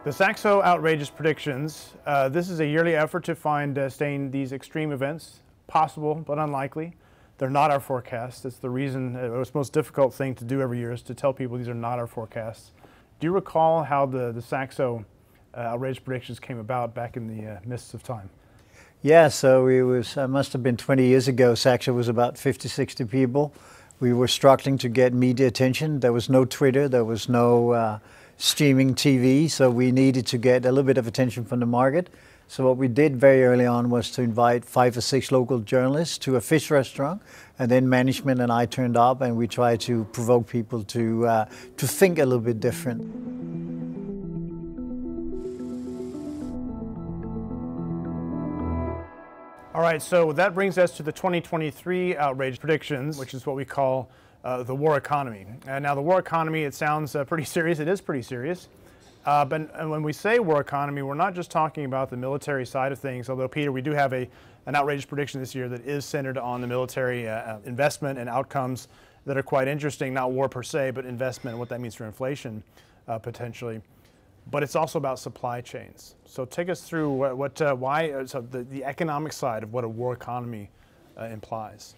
The Saxo Outrageous Predictions. This is a yearly effort to find staying these extreme events, possible but unlikely. They're not our forecasts. It's the reason, it's the most difficult thing to do every year is to tell people these are not our forecasts. Do you recall how the Saxo Outrageous Predictions came about back in the mists of time? Yeah, so it was, must have been 20 years ago. Saxo was about 50, 60 people. We were struggling to get media attention. There was no Twitter, there was no streaming TV, so we needed to get a little bit of attention from the market. So what we did very early on was to invite 5 or 6 local journalists to a fish restaurant, and then management and I turned up and we tried to provoke people to think a little bit different. All right, so that brings us to the 2023 Outrageous Predictions, which is what we call the war economy. Now the war economy, it sounds pretty serious. It is pretty serious. But when we say war economy, we're not just talking about the military side of things, although, Peter, we do have an outrageous prediction this year that is centered on the military investment and outcomes that are quite interesting, not war per se, but investment and what that means for inflation potentially. But it's also about supply chains. So take us through the economic side of what a war economy implies.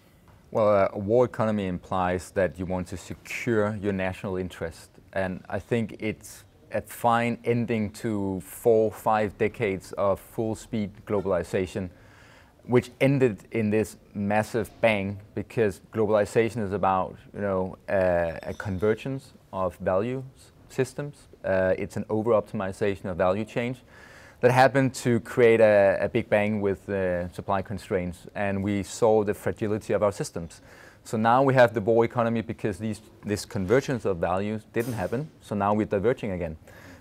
Well, a war economy implies that you want to secure your national interest. And I think it's a fine ending to 4 or 5 decades of full-speed globalization, which ended in this massive bang, because globalization is about, a convergence of value systems. It's an over-optimization of value chains that happened to create a big bang with supply constraints, and we saw the fragility of our systems. So now we have the war economy because this convergence of values didn't happen, so now we're diverging again.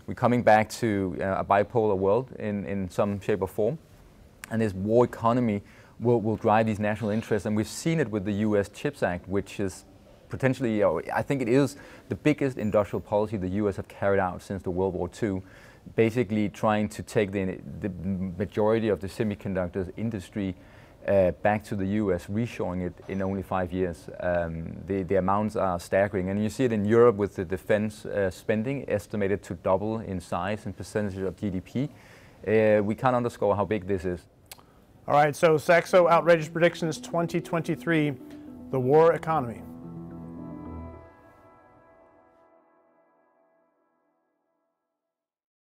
We're coming back to a bipolar world in some shape or form, and this war economy will drive these national interests, and we've seen it with the US CHIPS Act, which is potentially, I think it is the biggest industrial policy the US have carried out since the World War II, basically trying to take the majority of the semiconductors industry back to the US, reshoring it in only 5 years. The amounts are staggering, and you see it in Europe with the defense spending estimated to double in size and percentage of GDP. We can't underscore how big this is. All right, so Saxo Outrageous Predictions 2023, the war economy.